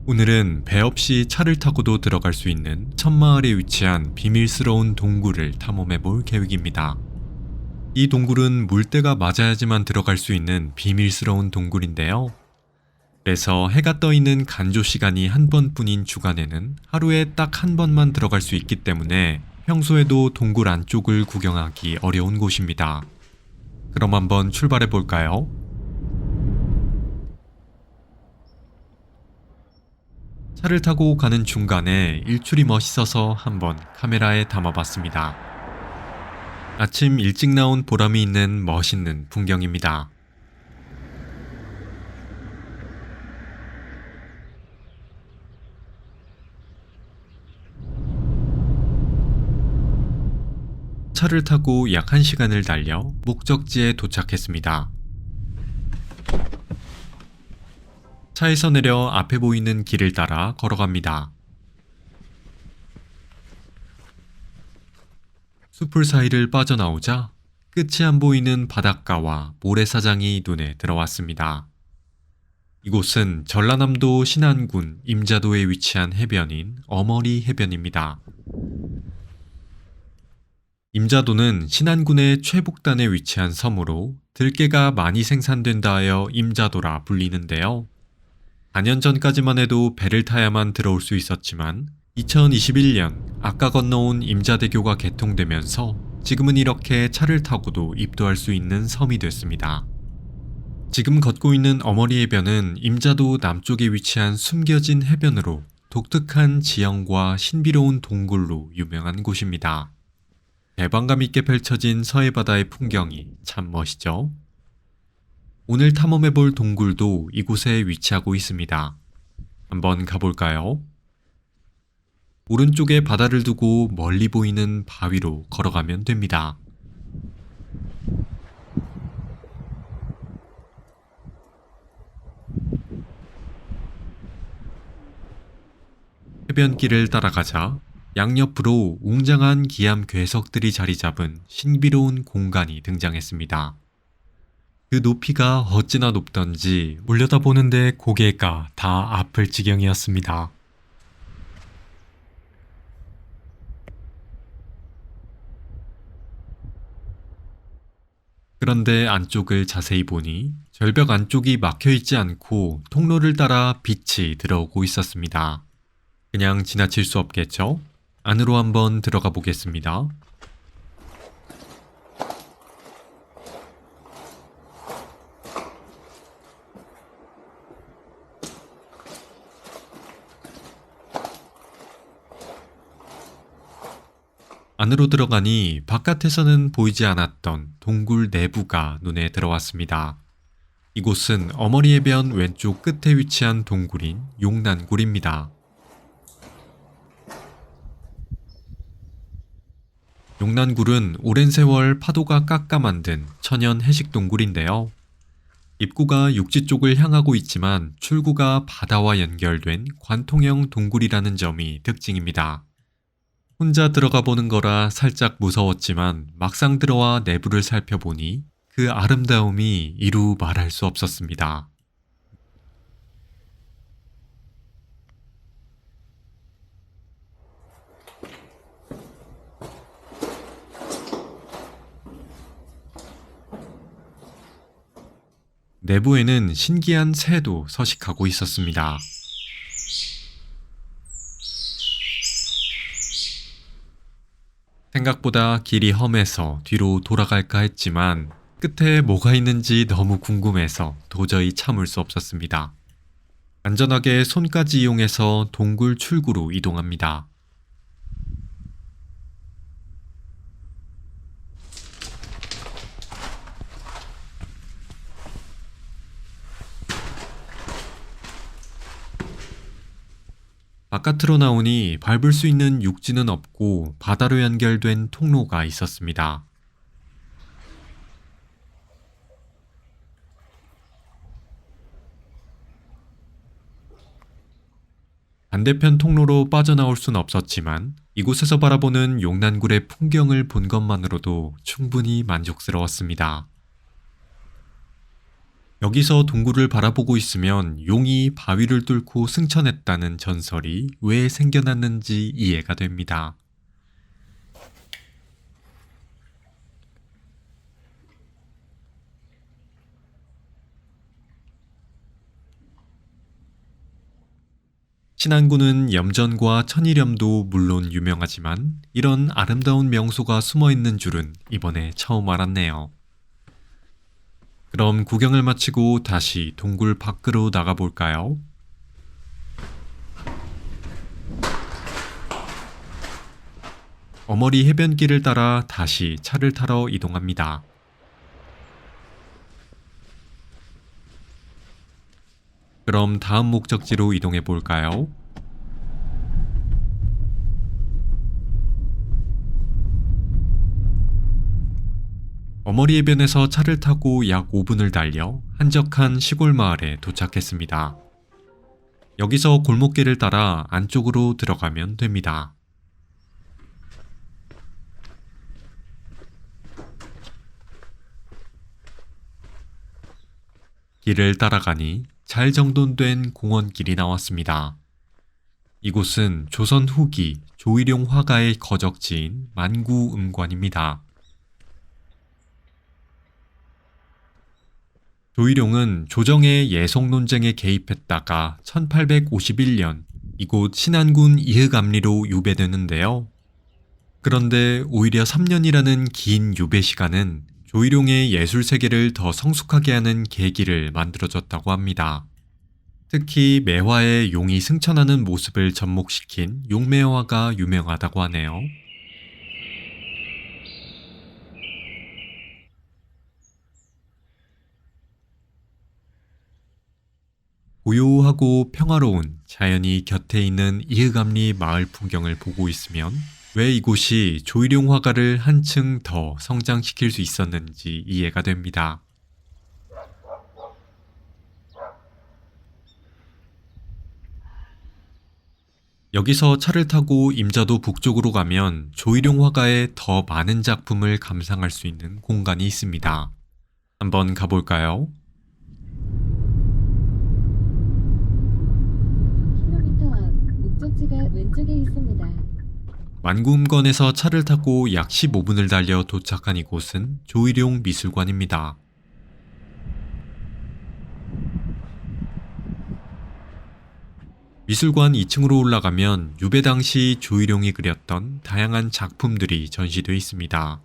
오늘은 배 없이 차를 타고도 들어갈 수 있는 천마을에 위치한 비밀스러운 동굴을 탐험해 볼 계획입니다. 이 동굴은 물때가 맞아야지만 들어갈 수 있는 비밀스러운 동굴인데요. 그래서 해가 떠 있는 간조 시간이 한 번뿐인 주간에는 하루에 딱 한 번만 들어갈 수 있기 때문에 평소에도 동굴 안쪽을 구경하기 어려운 곳입니다. 그럼 한번 출발해 볼까요? 차를 타고 가는 중간에 일출이 멋있어서 한번 카메라에 담아봤습니다. 아침 일찍 나온 보람이 있는 멋있는 풍경입니다. 차를 타고 약 1시간을 달려 목적지에 도착했습니다. 차에서 내려 앞에 보이는 길을 따라 걸어갑니다. 숲풀 사이를 빠져나오자 끝이 안 보이는 바닷가와 모래사장이 눈에 들어왔습니다. 이곳은 전라남도 신안군 임자도에 위치한 해변인 어머리 해변입니다. 임자도는 신안군의 최북단에 위치한 섬으로 들깨가 많이 생산된다 하여 임자도라 불리는데요. 4년 전까지만 해도 배를 타야만 들어올 수 있었지만 2021년 아까 건너온 임자대교가 개통되면서 지금은 이렇게 차를 타고도 입도할 수 있는 섬이 됐습니다. 지금 걷고 있는 어머리 해변은 임자도 남쪽에 위치한 숨겨진 해변으로 독특한 지형과 신비로운 동굴로 유명한 곳입니다. 대방감 있게 펼쳐진 서해바다의 풍경이 참 멋있죠? 오늘 탐험해볼 동굴도 이곳에 위치하고 있습니다. 한번 가볼까요? 오른쪽에 바다를 두고 멀리 보이는 바위로 걸어가면 됩니다. 해변길을 따라가자 양옆으로 웅장한 기암 괴석들이 자리 잡은 신비로운 공간이 등장했습니다. 그 높이가 어찌나 높던지 올려다보는데 고개가 다 아플 지경이었습니다. 그런데 안쪽을 자세히 보니 절벽 안쪽이 막혀있지 않고 통로를 따라 빛이 들어오고 있었습니다. 그냥 지나칠 수 없겠죠? 안으로 한번 들어가 보겠습니다. 안으로 들어가니 바깥에서는 보이지 않았던 동굴 내부가 눈에 들어왔습니다. 이곳은 어머리 해변 왼쪽 끝에 위치한 동굴인 용난굴입니다. 용난굴은 오랜 세월 파도가 깎아 만든 천연 해식 동굴인데요. 입구가 육지 쪽을 향하고 있지만 출구가 바다와 연결된 관통형 동굴이라는 점이 특징입니다. 혼자 들어가 보는 거라 살짝 무서웠지만 막상 들어와 내부를 살펴보니 그 아름다움이 이루 말할 수 없었습니다. 내부에는 신기한 새도 서식하고 있었습니다. 생각보다 길이 험해서 뒤로 돌아갈까 했지만 끝에 뭐가 있는지 너무 궁금해서 도저히 참을 수 없었습니다. 안전하게 손까지 이용해서 동굴 출구로 이동합니다. 바깥으로 나오니 밟을 수 있는 육지는 없고 바다로 연결된 통로가 있었습니다. 반대편 통로로 빠져나올 순 없었지만 이곳에서 바라보는 용난굴의 풍경을 본 것만으로도 충분히 만족스러웠습니다. 여기서 동굴을 바라보고 있으면 용이 바위를 뚫고 승천했다는 전설이 왜 생겨났는지 이해가 됩니다. 신안군은 염전과 천일염도 물론 유명하지만 이런 아름다운 명소가 숨어 있는 줄은 이번에 처음 알았네요. 그럼 구경을 마치고 다시 동굴 밖으로 나가볼까요? 어머리 해변길을 따라 다시 차를 타러 이동합니다. 그럼 다음 목적지로 이동해 볼까요? 어머리 해변에서 차를 타고 약 5분을 달려 한적한 시골 마을에 도착했습니다. 여기서 골목길을 따라 안쪽으로 들어가면 됩니다. 길을 따라가니 잘 정돈된 공원길이 나왔습니다. 이곳은 조선 후기 조일용 화가의 거적지인 만구음관입니다. 조일용은 조정의 예속 논쟁에 개입했다가 1851년 이곳 신안군 이흑암리로 유배되는데요. 그런데 오히려 3년이라는 긴 유배 시간은 조일용의 예술 세계를 더 성숙하게 하는 계기를 만들어줬다고 합니다. 특히 매화에 용이 승천하는 모습을 접목시킨 용매화가 유명하다고 하네요. 고요하고 평화로운 자연이 곁에 있는 이흑암리 마을 풍경을 보고 있으면 왜 이곳이 조일용 화가를 한층 더 성장시킬 수 있었는지 이해가 됩니다. 여기서 차를 타고 임자도 북쪽으로 가면 조일용 화가의 더 많은 작품을 감상할 수 있는 공간이 있습니다. 한번 가볼까요? 목적지가 왼쪽에 있습니다. 만구음관에서 차를 타고 약 15분을 달려 도착한 이곳은 조일용 미술관입니다. 미술관 2층으로 올라가면 유배 당시 조일용이 그렸던 다양한 작품들이 전시되어 있습니다.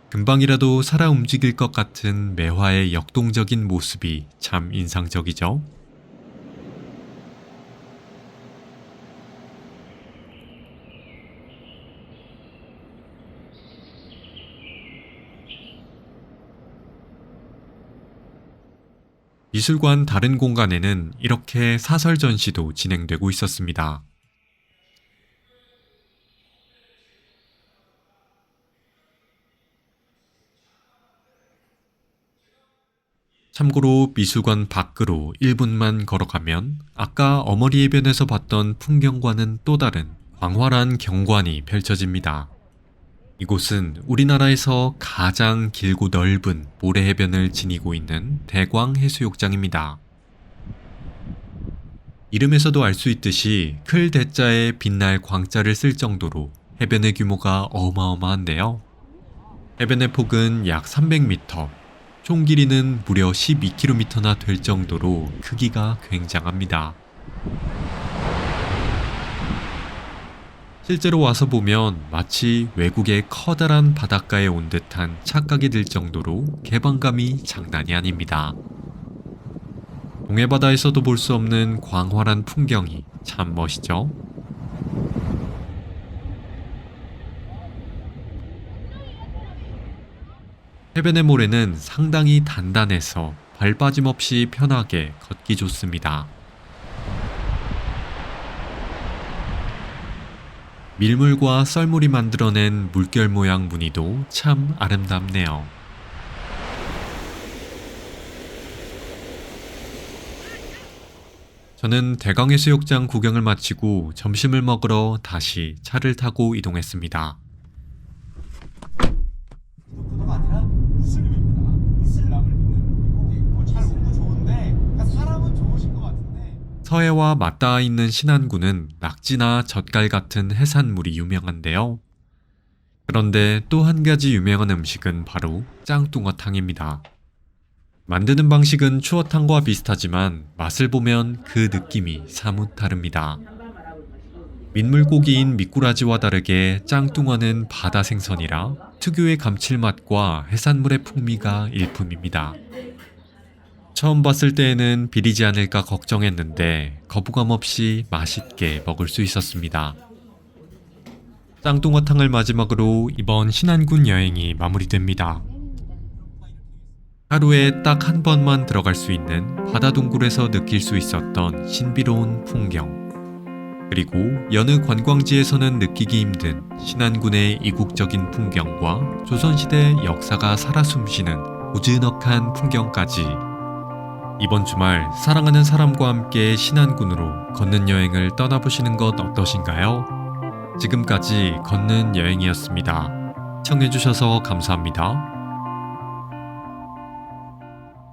금방이라도 살아 움직일 것 같은 매화의 역동적인 모습이 참 인상적이죠. 미술관 다른 공간에는 이렇게 사설 전시도 진행되고 있었습니다. 참고로 미술관 밖으로 1분만 걸어가면 아까 어머리 해변에서 봤던 풍경과는 또 다른 광활한 경관이 펼쳐집니다. 이곳은 우리나라에서 가장 길고 넓은 모래 해변을 지니고 있는 대광 해수욕장입니다. 이름에서도 알 수 있듯이 클 대자에 빛날 광자를 쓸 정도로 해변의 규모가 어마어마한데요. 해변의 폭은 약 300m, 총 길이는 무려 12km나 될 정도로 크기가 굉장합니다. 실제로 와서 보면 마치 외국의 커다란 바닷가에 온 듯한 착각이 들 정도로 개방감이 장난이 아닙니다. 동해바다에서도 볼 수 없는 광활한 풍경이 참 멋이죠. 해변의 모래는 상당히 단단해서 발 빠짐 없이 편하게 걷기 좋습니다. 밀물과 썰물이 만들어낸 물결 모양 무늬도 참 아름답네요. 저는 대광해수욕장 구경을 마치고 점심을 먹으러 다시 차를 타고 이동했습니다. 서해와 맞닿아 있는 신안군은 낙지나 젓갈 같은 해산물이 유명한데요. 그런데 또 한 가지 유명한 음식은 바로 짱뚱어탕입니다. 만드는 방식은 추어탕과 비슷하지만 맛을 보면 그 느낌이 사뭇 다릅니다. 민물고기인 미꾸라지와 다르게 짱뚱어는 바다 생선이라 특유의 감칠맛과 해산물의 풍미가 일품입니다. 처음 봤을 때에는 비리지 않을까 걱정했는데 거부감 없이 맛있게 먹을 수 있었습니다. 짱뚱어탕을 마지막으로 이번 신안군 여행이 마무리됩니다. 하루에 딱 한 번만 들어갈 수 있는 바다 동굴에서 느낄 수 있었던 신비로운 풍경, 그리고 여느 관광지에서는 느끼기 힘든 신안군의 이국적인 풍경과 조선시대 역사가 살아 숨쉬는 고즈넉한 풍경까지, 이번 주말 사랑하는 사람과 함께 신안군으로 걷는 여행을 떠나보시는 것 어떠신가요? 지금까지 걷는 여행이었습니다. 시청해주셔서 감사합니다.